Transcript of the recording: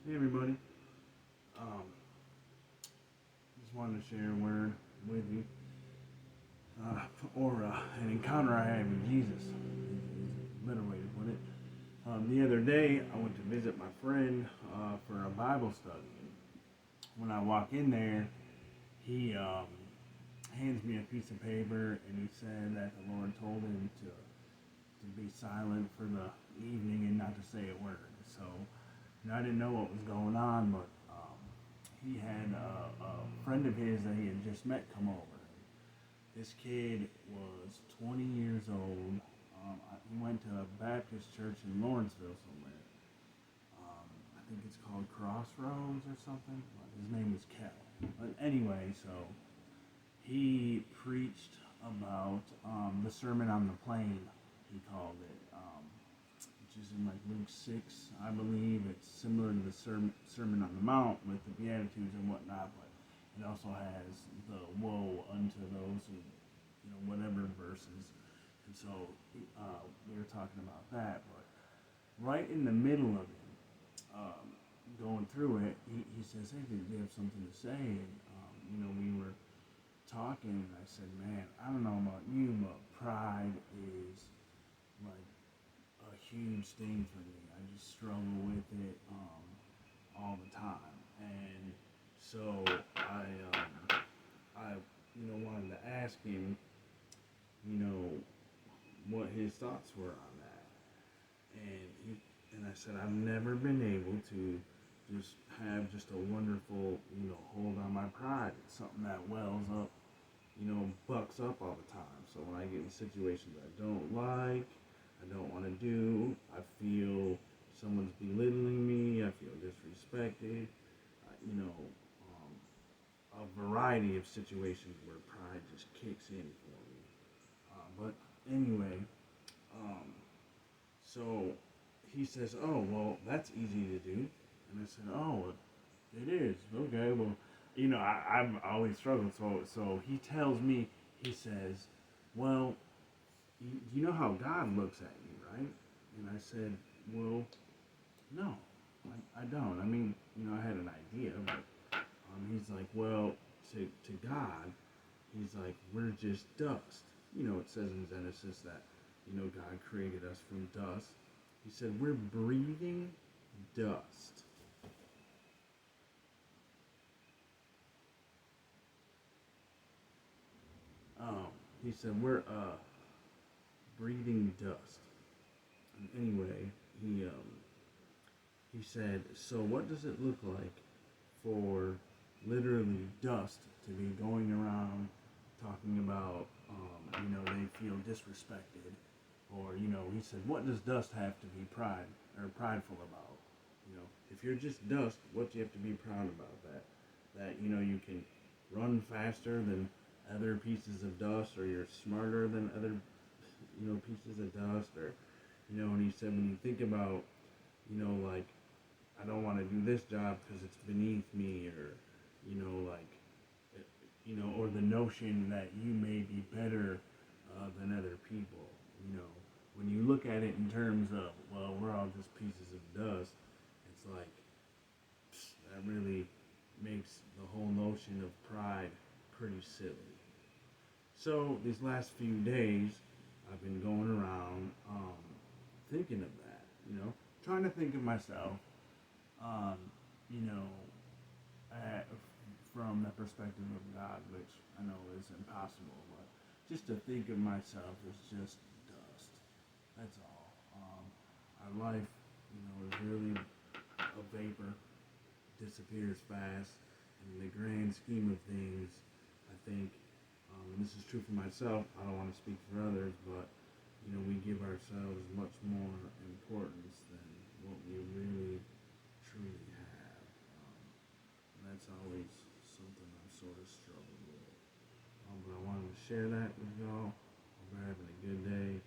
Hey everybody. Um, just wanted to share a word with you, or an encounter I had with Jesus. Is a better way to put it. The other day, I went to visit my friend for a Bible study. When I walk in there, he hands me a piece of paper, and he said that the Lord told him to be silent for the evening and not to say a word. So, I didn't know what was going on, but he had a friend of his that he had just met come over. This kid was 20 years old. He went to a Baptist church in Lawrenceville somewhere. I think it's called Crossroads or something. His name was Kel. But anyway, so he preached about the Sermon on the Plain, he called it, which is in like Luke 6, I believe. It's similar to the Sermon on the Mount with the Beatitudes and whatnot, but it also has the woe unto those who, whatever verses. And so we were talking about that, but right in the middle of it, going through it, he says, "Hey, do you have something to say?" And, we were talking, and I said, "Man, I don't know about you, but pride is like a huge thing for me. I just struggle with it all the time." And so I wanted to ask him, you know, what his thoughts were on that. And I said, I've never been able to just have just a wonderful, hold on my pride. It's something that wells up, bucks up all the time. So when I get in situations I don't like, I don't want to do, I feel someone's belittling me, I feel disrespected, a variety of situations where pride just kicks in for me. But anyway, um, so he says, "Oh, well, that's easy to do." And I said, "Oh, it is. Okay, well, I've always struggled." So he tells me, he says, "Well, you know how God looks at you, right?" And I said, "Well, no, I don't. I mean, I had an idea, but he's like, well, to God, he's like, we're just dust. It says in Genesis that, God created us from dust. He said, we're breathing dust." He said, we're breathing dust. And anyway, he said, so what does it look like for literally dust to be going around talking about, they feel disrespected? Or, he said, what does dust have to be prideful about? If you're just dust, what do you have to be proud about? That you can run faster than other pieces of dust, or you're smarter than other, pieces of dust, or, and he said, when you think about, like, I don't want to do this job because it's beneath me, or, like, or the notion that you may be better than other people. You know, when you look at it in terms of, well, we're all just pieces of dust, it's like, that really makes the whole notion of pride pretty silly. So these last few days, I've been going around thinking of that, trying to think of myself, um, you know, at, from the perspective of God, which I know is impossible, but just to think of myself as just dust. That's all. Our life, is really a vapor, disappears fast. In the grand scheme of things, I think, and this is true for myself, I don't want to speak for others, but, we give ourselves much more importance than what we really, truly have. That's always something I've sort of struggled with. But I wanted to share that with y'all. Hope you're having a good day.